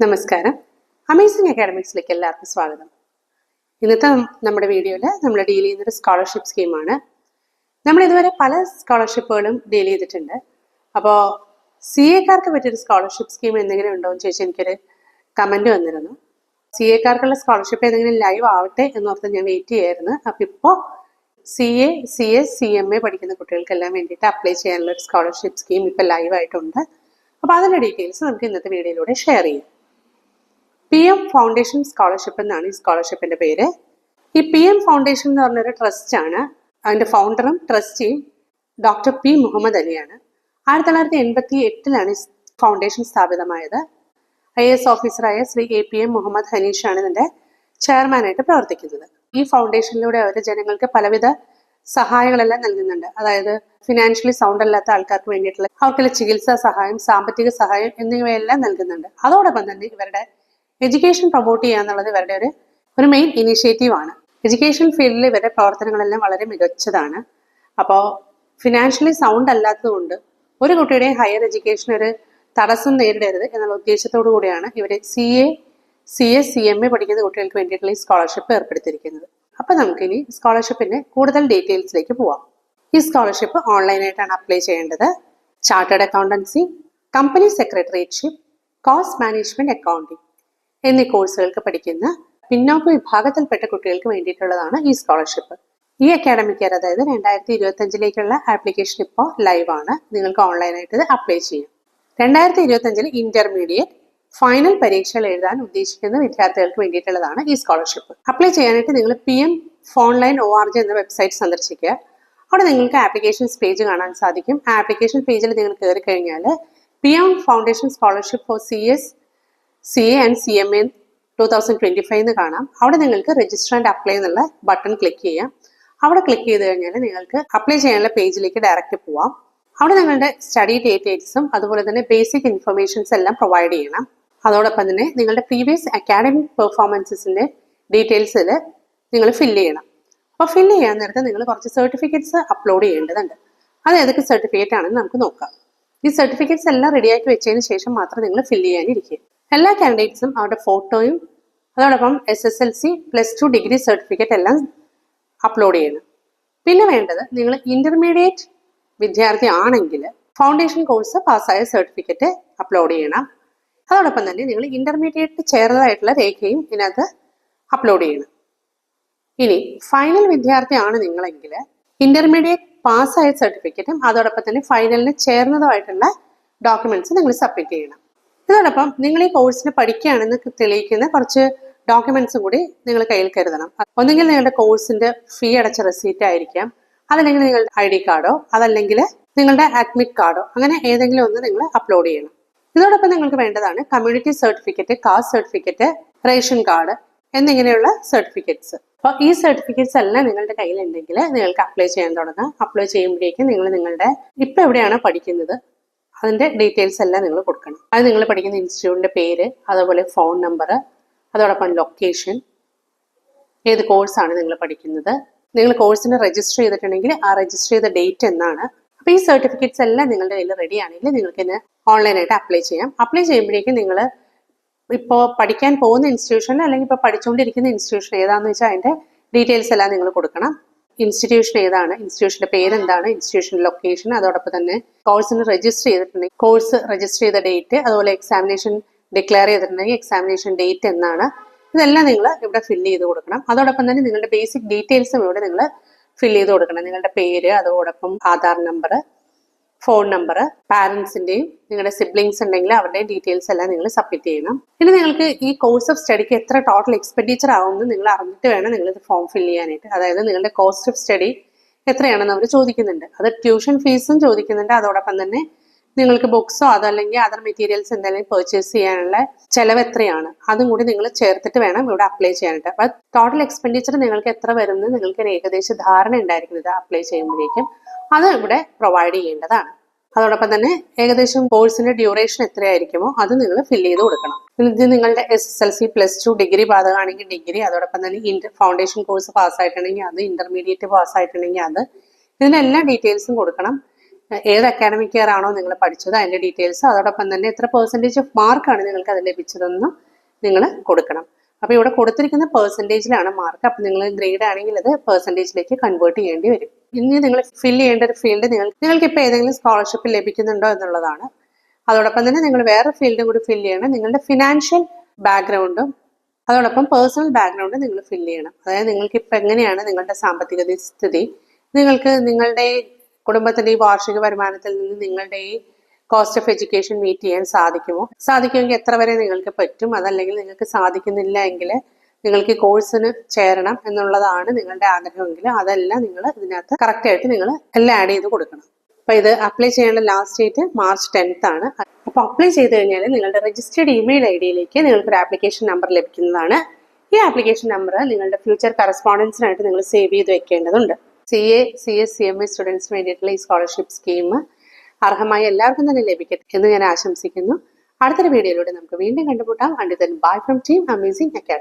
നമസ്കാരം. അമേസിംഗ് അക്കാഡമിക്സിലേക്ക് എല്ലാവർക്കും സ്വാഗതം. ഇന്നത്തെ നമ്മുടെ വീഡിയോയിൽ നമ്മൾ ഡീൽ ചെയ്യുന്നൊരു സ്കോളർഷിപ്പ് സ്കീമാണ്. നമ്മൾ ഇതുവരെ പല സ്കോളർഷിപ്പുകളും ഡീൽ ചെയ്തിട്ടുണ്ട്. അപ്പോൾ CA-കാർക്ക് പറ്റിയൊരു സ്കോളർഷിപ്പ് സ്കീം എന്തെങ്കിലും ഉണ്ടോ എന്ന് ചോദിച്ചാൽ എനിക്കൊരു കമൻറ്റ് വന്നിരുന്നു. CA-കാർക്കുള്ള സ്കോളർഷിപ്പ് എന്തെങ്കിലും ലൈവ് ആവട്ടെ എന്നോർത്ത് ഞാൻ വെയിറ്റ് ചെയ്യായിരുന്നു. അപ്പോൾ ഇപ്പോൾ CA, CS, CMA പഠിക്കുന്ന കുട്ടികൾക്കെല്ലാം വേണ്ടിയിട്ട് അപ്ലൈ ചെയ്യാനുള്ള ഒരു സ്കോളർഷിപ്പ് സ്കീം ഇപ്പോൾ ലൈവായിട്ടുണ്ട്. അപ്പോൾ അതിൻ്റെ ഡീറ്റെയിൽസ് നമുക്ക് ഇന്നത്തെ വീഡിയോയിലൂടെ ഷെയർ ചെയ്യാം. PM ഫൗണ്ടേഷൻ സ്കോളർഷിപ്പ് എന്നാണ് ഈ സ്കോളർഷിപ്പിന്റെ പേര്. ഈ PM ഫൗണ്ടേഷൻ എന്ന് പറഞ്ഞൊരു ട്രസ്റ്റ് ആണ്. അതിന്റെ ഫൗണ്ടറും ട്രസ്റ്റിയും ഡോക്ടർ P. മുഹമ്മദ് അലിയാണ്. 1988 ഈ ഫൗണ്ടേഷൻ സ്ഥാപിതമായത്. IAS ഓഫീസറായ ശ്രീ APM മുഹമ്മദ് ഹനീഷാണ് ഇതിന്റെ ചെയർമാനായിട്ട് പ്രവർത്തിക്കുന്നത്. ഈ ഫൗണ്ടേഷനിലൂടെ അവർ ജനങ്ങൾക്ക് പലവിധ സഹായങ്ങളെല്ലാം നൽകുന്നുണ്ട്. അതായത് ഫിനാൻഷ്യലി സൗണ്ട് അല്ലാത്ത ആൾക്കാർക്ക് വേണ്ടിയിട്ടുള്ള അവർക്കുള്ള ചികിത്സാ സഹായം, സാമ്പത്തിക സഹായം എന്നിവയെല്ലാം നൽകുന്നുണ്ട്. അതോടൊപ്പം തന്നെ ഇവരുടെ എഡ്യൂക്കേഷൻ പ്രൊമോട്ട് ചെയ്യുക എന്നുള്ളത് ഇവരുടെ ഒരു മെയിൻ ഇനീഷ്യേറ്റീവ് ആണ്. എഡ്യൂക്കേഷൻ ഫീൽഡിൽ ഇവരുടെ പ്രവർത്തനങ്ങളെല്ലാം വളരെ മികച്ചതാണ്. അപ്പോൾ ഫിനാൻഷ്യലി സൗണ്ട് അല്ലാത്തതുകൊണ്ട് ഒരു കുട്ടിയുടെ ഹയർ എഡ്യൂക്കേഷൻ ഒരു തടസ്സം നേരിടരുത് എന്നുള്ള ഉദ്ദേശത്തോടു കൂടിയാണ് ഇവർ CA, CS, CMA പഠിക്കുന്ന കുട്ടികൾക്ക് വേണ്ടിയിട്ടുള്ള ഈ സ്കോളർഷിപ്പ് ഏർപ്പെടുത്തിയിരിക്കുന്നത്. അപ്പോൾ നമുക്കിനി സ്കോളർഷിപ്പിന്റെ കൂടുതൽ ഡീറ്റെയിൽസിലേക്ക് പോവാം. ഈ സ്കോളർഷിപ്പ് ഓൺലൈനായിട്ടാണ് അപ്ലൈ ചെയ്യേണ്ടത്. Chartered accountancy, company secretariatship, cost management accounting എന്നീ കോഴ്സുകൾക്ക് പഠിക്കുന്ന പിന്നോക്ക വിഭാഗത്തിൽപ്പെട്ട കുട്ടികൾക്ക് വേണ്ടിയിട്ടുള്ളതാണ് ഈ സ്കോളർഷിപ്പ്. ഈ അക്കാഡമിക് ഇയർ, അതായത് 2025 ആപ്ലിക്കേഷൻ ഇപ്പോൾ ലൈവ് ആണ്. നിങ്ങൾക്ക് ഓൺലൈനായിട്ട് ഇത് അപ്ലൈ ചെയ്യാം. 2025 ഇന്റർമീഡിയറ്റ് ഫൈനൽ പരീക്ഷകൾ എഴുതാൻ ഉദ്ദേശിക്കുന്ന വിദ്യാർത്ഥികൾക്ക് വേണ്ടിയിട്ടുള്ളതാണ് ഈ സ്കോളർഷിപ്പ്. അപ്ലൈ ചെയ്യാനായിട്ട് നിങ്ങൾ PMFoundline.org എന്ന വെബ്സൈറ്റ് സന്ദർശിക്കുക. അവിടെ നിങ്ങൾക്ക് ആപ്ലിക്കേഷൻസ് പേജ് കാണാൻ സാധിക്കും. ആ ആപ്ലിക്കേഷൻ പേജിൽ നിങ്ങൾ കയറി കഴിഞ്ഞാൽ PM foundation scholarship four CS, CA and CMA 2025 എന്ന് കാണാം. അവിടെ നിങ്ങൾക്ക് രജിസ്റ്റർ ആൻഡ് അപ്ലൈ എന്നുള്ള ബട്ടൺ ക്ലിക്ക് ചെയ്യാം. അവിടെ ക്ലിക്ക് ചെയ്ത് കഴിഞ്ഞാൽ നിങ്ങൾക്ക് അപ്ലൈ ചെയ്യാനുള്ള പേജിലേക്ക് ഡയറക്റ്റ് പോവാം. അവിടെ നിങ്ങളുടെ സ്റ്റഡി ഡീറ്റെയിൽസും അതുപോലെ തന്നെ ബേസിക് ഇൻഫർമേഷൻസ് എല്ലാം പ്രൊവൈഡ് ചെയ്യണം. അതോടൊപ്പം തന്നെ നിങ്ങളുടെ പ്രീവിയസ് അക്കാഡമിക് പെർഫോമൻസിന്റെ ഡീറ്റെയിൽസിൽ നിങ്ങൾ ഫില്ല് ചെയ്യണം. അപ്പോൾ ഫില്ല് ചെയ്യാൻ നേരത്തെ നിങ്ങൾ കുറച്ച് സർട്ടിഫിക്കറ്റ്സ് അപ്ലോഡ് ചെയ്യേണ്ടതുണ്ട്. അത് ഏതൊക്കെ സർട്ടിഫിക്കറ്റ് ആണെന്ന് നമുക്ക് നോക്കാം. ഈ സർട്ടിഫിക്കറ്റ്സ് എല്ലാം റെഡിയാക്കി വെച്ചതിന് ശേഷം മാത്രം നിങ്ങൾ ഫില്ല് ചെയ്യാനിരിക്കുക. എല്ലാ കാൻഡിഡേറ്റ്സും അവരുടെ ഫോട്ടോയും അതോടൊപ്പം SSLC, +2 ഡിഗ്രി സർട്ടിഫിക്കറ്റ് എല്ലാം അപ്ലോഡ് ചെയ്യണം. പിന്നെ വേണ്ടത്, നിങ്ങൾ ഇന്റർമീഡിയറ്റ് വിദ്യാർത്ഥി ആണെങ്കിൽ ഫൗണ്ടേഷൻ കോഴ്സ് പാസ്സായ സർട്ടിഫിക്കറ്റ് അപ്ലോഡ് ചെയ്യണം. അതോടൊപ്പം തന്നെ നിങ്ങൾ ഇന്റർമീഡിയറ്റ് ചേർന്നതായിട്ടുള്ള രേഖയും ഇതിനകത്ത് അപ്ലോഡ് ചെയ്യണം. ഇനി ഫൈനൽ വിദ്യാർത്ഥിയാണ് നിങ്ങളെങ്കിൽ ഇന്റർമീഡിയറ്റ് പാസ്സായ സർട്ടിഫിക്കറ്റും അതോടൊപ്പം തന്നെ ഫൈനലിന് ചേർന്നതുമായിട്ടുള്ള ഡോക്യുമെന്റ്സ് നിങ്ങൾ സബ്മിറ്റ് ചെയ്യണം. ഇതോടൊപ്പം നിങ്ങൾ ഈ കോഴ്സിന് പഠിക്കുകയാണെന്ന് തെളിയിക്കുന്ന കുറച്ച് ഡോക്യുമെന്റ്സും കൂടി നിങ്ങൾ കയ്യിൽ കരുതണം. ഒന്നുകിൽ നിങ്ങളുടെ കോഴ്സിന്റെ ഫീ അടച്ച റെസീറ്റ് ആയിരിക്കാം, അതല്ലെങ്കിൽ നിങ്ങളുടെ ID കാർഡോ അതല്ലെങ്കിൽ നിങ്ങളുടെ അഡ്മിറ്റ് കാർഡോ, അങ്ങനെ ഏതെങ്കിലും ഒന്ന് നിങ്ങൾ അപ്ലോഡ് ചെയ്യണം. ഇതോടൊപ്പം നിങ്ങൾക്ക് വേണ്ടതാണ് community certificate, caste certificate, ration card എന്നിങ്ങനെയുള്ള സർട്ടിഫിക്കറ്റ്സ്. അപ്പോൾ ഈ സർട്ടിഫിക്കറ്റ്സ് എല്ലാം നിങ്ങളുടെ കയ്യിലുണ്ടെങ്കിൽ നിങ്ങൾക്ക് അപ്ലൈ ചെയ്യാൻ തുടങ്ങാം. അപ്ലൈ ചെയ്യുമ്പോഴേക്കും നിങ്ങൾ നിങ്ങളുടെ ഇപ്പം എവിടെയാണ് പഠിക്കുന്നത് അതിന്റെ ഡീറ്റെയിൽസ് എല്ലാം നിങ്ങൾ കൊടുക്കണം. അത് നിങ്ങൾ പഠിക്കുന്ന ഇൻസ്റ്റിറ്റ്യൂട്ടിന്റെ പേര്, അതുപോലെ ഫോൺ നമ്പർ, അതോടൊപ്പം ലൊക്കേഷൻ, ഏത് കോഴ്സാണ് നിങ്ങൾ പഠിക്കുന്നത്, നിങ്ങൾ കോഴ്സിന് രജിസ്റ്റർ ചെയ്തിട്ടുണ്ടെങ്കിൽ ആ രജിസ്റ്റർ ചെയ്ത ഡേറ്റ് എന്നാണ്. അപ്പോൾ ഈ സർട്ടിഫിക്കറ്റ്സ് എല്ലാം നിങ്ങളുടെ കയ്യിൽ റെഡി ആണെങ്കിൽ നിങ്ങൾക്ക് ഇന്ന് ഓൺലൈനായിട്ട് അപ്ലൈ ചെയ്യാം. അപ്ലൈ ചെയ്യുമ്പോഴേക്കും നിങ്ങൾ ഇപ്പോൾ പഠിക്കാൻ പോകുന്ന ഇൻസ്റ്റിറ്റ്യൂഷൻ അല്ലെങ്കിൽ ഇപ്പോൾ പഠിച്ചുകൊണ്ടിരിക്കുന്ന ഇൻസ്റ്റിറ്റ്യൂഷൻ ഏതാണെന്ന് വെച്ചാൽ അതിന്റെ ഡീറ്റെയിൽസ് എല്ലാം നിങ്ങൾ കൊടുക്കണം. ഇൻസ്റ്റിറ്റ്യൂഷൻ ഏതാണ്, ഇൻസ്റ്റിറ്റ്യൂഷന്റെ പേരെന്താണ്, ഇൻസ്റ്റിറ്റ്യൂഷന്റെ ലൊക്കേഷൻ, അതോടൊപ്പം തന്നെ കോഴ്സിന് രജിസ്റ്റർ ചെയ്തിട്ടുണ്ടെങ്കിൽ കോഴ്സ് രജിസ്റ്റർ ചെയ്ത ഡേറ്റ്, അതുപോലെ എക്സാമിനേഷൻ ഡിക്ലെയർ ചെയ്തിട്ടുണ്ടെങ്കിൽ എക്സാമിനേഷൻ ഡേറ്റ് എന്നാണ്. ഇതെല്ലാം നിങ്ങൾ ഇവിടെ ഫില്ല് ചെയ്ത് കൊടുക്കണം. അതോടൊപ്പം തന്നെ നിങ്ങളുടെ ബേസിക് ഡീറ്റെയിൽസും ഇവിടെ നിങ്ങൾ ഫില്ല് ചെയ്ത് കൊടുക്കണം. നിങ്ങളുടെ പേര്, അതോടൊപ്പം ആധാർ നമ്പർ, ഫോൺ നമ്പർ, പാരൻസിന്റെയും നിങ്ങളുടെ സിബ്ലിങ്സ് ഉണ്ടെങ്കിൽ അവരുടെയും ഡീറ്റെയിൽസ് എല്ലാം നിങ്ങൾ സബ്മിറ്റ് ചെയ്യണം. ഇനി നിങ്ങൾക്ക് ഈ കോഴ്സ് ഓഫ് സ്റ്റഡിക്ക് എത്ര ടോട്ടൽ എക്സ്പെൻഡിച്ചർ ആവുമെന്ന് നിങ്ങൾ അറിഞ്ഞിട്ട് വേണം നിങ്ങൾ ഇത് ഫോം ഫില്ല് ചെയ്യാനായിട്ട്. അതായത് നിങ്ങളുടെ കോസ്റ്റ് ഓഫ് സ്റ്റഡി എത്രയാണെന്ന് അവർ ചോദിക്കുന്നുണ്ട്. അത് ട്യൂഷൻ ഫീസും ചോദിക്കുന്നുണ്ട്. അതോടൊപ്പം തന്നെ നിങ്ങൾക്ക് ബുക്സോ അതല്ലെങ്കിൽ അതർ മെറ്റീരിയൽസ് എന്തെങ്കിലും പർച്ചേസ് ചെയ്യാനുള്ള ചെലവ് എത്രയാണ് അതും കൂടി നിങ്ങൾ ചേർത്തിട്ട് വേണം ഇവിടെ അപ്ലൈ ചെയ്യാനായിട്ട്. അപ്പോൾ ടോട്ടൽ എക്സ്പെൻഡിച്ചർ നിങ്ങൾക്ക് എത്ര വരുമെന്ന് നിങ്ങൾക്ക് ഒരു ഏകദേശ ധാരണ ഉണ്ടായിരിക്കും ഇത് അപ്ലൈ ചെയ്യുമ്പോഴേക്കും. അത് ഇവിടെ പ്രൊവൈഡ് ചെയ്യേണ്ടതാണ്. അതോടൊപ്പം തന്നെ ഏകദേശം കോഴ്സിന്റെ ഡ്യൂറേഷൻ എത്രയായിരിക്കുമോ അത് നിങ്ങൾ ഫില്ല് ചെയ്ത് കൊടുക്കണം. ഇത് നിങ്ങളുടെ SSLC, +2 ഡിഗ്രി ബാധകമാണെങ്കിൽ ഡിഗ്രി, അതോടൊപ്പം തന്നെ ഫൗണ്ടേഷൻ കോഴ്സ് പാസ്സായിട്ടുണ്ടെങ്കിൽ അത്, ഇന്റർമീഡിയറ്റ് പാസ്സായിട്ടുണ്ടെങ്കിൽ അത്, ഇതിന്റെ എല്ലാ ഡീറ്റെയിൽസും കൊടുക്കണം. ഏത് അക്കാഡമിക് ഇയർ ആണോ നിങ്ങൾ പഠിച്ചത് അതിന്റെ ഡീറ്റെയിൽസ്, അതോടൊപ്പം തന്നെ എത്ര പെർസെൻറ്റേജ് ഓഫ് മാർക്കാണ് നിങ്ങൾക്ക് അത് ലഭിച്ചതെന്നും നിങ്ങൾ കൊടുക്കണം. അപ്പോൾ ഇവിടെ കൊടുത്തിരിക്കുന്ന പെർസെൻറ്റേജിലാണ് മാർക്ക്. അപ്പം നിങ്ങൾ ഗ്രേഡ് ആണെങ്കിൽ അത് പെർസെൻറ്റേജിലേക്ക് കൺവേർട്ട് ചെയ്യേണ്ടി വരും. ഇനി നിങ്ങൾ ഫില്ല് ചെയ്യേണ്ട ഒരു ഫീൽഡ് നിങ്ങൾക്ക് ഇപ്പോൾ ഏതെങ്കിലും സ്കോളർഷിപ്പ് ലഭിക്കുന്നുണ്ടോ എന്നുള്ളതാണ്. അതോടൊപ്പം തന്നെ നിങ്ങൾ വേറെ ഫീൽഡും കൂടി ഫില്ല് ചെയ്യണം. നിങ്ങളുടെ ഫിനാൻഷ്യൽ ബാക്ക്ഗ്രൗണ്ടും അതോടൊപ്പം പേഴ്സണൽ ബാക്ക്ഗ്രൗണ്ട് നിങ്ങൾ ഫില്ല് ചെയ്യണം. അതായത് നിങ്ങൾക്ക് ഇപ്പം എങ്ങനെയാണ് നിങ്ങളുടെ സാമ്പത്തിക സ്ഥിതി, നിങ്ങൾക്ക് നിങ്ങളുടെ കുടുംബത്തിന്റെ ഈ വാർഷിക വരുമാനത്തിൽ നിന്ന് നിങ്ങളുടെ ഈ കോസ്റ്റ് ഓഫ് എഡ്യൂക്കേഷൻ മീറ്റ് ചെയ്യാൻ സാധിക്കുമെങ്കിൽ എത്ര വരെ നിങ്ങൾക്ക് പറ്റും, അതല്ലെങ്കിൽ നിങ്ങൾക്ക് സാധിക്കുന്നില്ല എങ്കിൽ നിങ്ങൾക്ക് ഈ കോഴ്സിന് ചേരണം എന്നുള്ളതാണ് നിങ്ങളുടെ ആഗ്രഹമെങ്കിൽ അതെല്ലാം നിങ്ങൾ ഇതിനകത്ത് കറക്റ്റായിട്ട് നിങ്ങൾ എല്ലാം ആഡ് ചെയ്ത് കൊടുക്കണം. അപ്പൊ ഇത് അപ്ലൈ ചെയ്യേണ്ട ലാസ്റ്റ് ഡേറ്റ് March 10th ആണ്. അപ്പോൾ അപ്ലൈ ചെയ്ത് കഴിഞ്ഞാൽ നിങ്ങളുടെ രജിസ്റ്റേർഡ് ഇമെയിൽ ഐഡിയിലേക്ക് നിങ്ങൾക്ക് ഒരു ആപ്ലിക്കേഷൻ നമ്പർ ലഭിക്കുന്നതാണ്. ഈ ആപ്ലിക്കേഷൻ നമ്പർ നിങ്ങളുടെ ഫ്യൂച്ചർ കറസ്പോണ്ടൻസിനായിട്ട് നിങ്ങൾ സേവ് ചെയ്ത് വെക്കേണ്ടതുണ്ട്. CA, CS, CMA സ്റ്റുഡൻസിന് വേണ്ടിയിട്ടുള്ള ഈ സ്കോളർഷിപ്പ് സ്കീം അർഹമായ എല്ലാവർക്കും തന്നെ ലഭിക്കട്ടെ എന്ന് ഞാൻ ആശംസിക്കുന്നു. അടുത്തൊരു വീഡിയോയിലൂടെ നമുക്ക് വീണ്ടും കണ്ടുമുട്ടാം. Until then, bye from team Amazing Academy.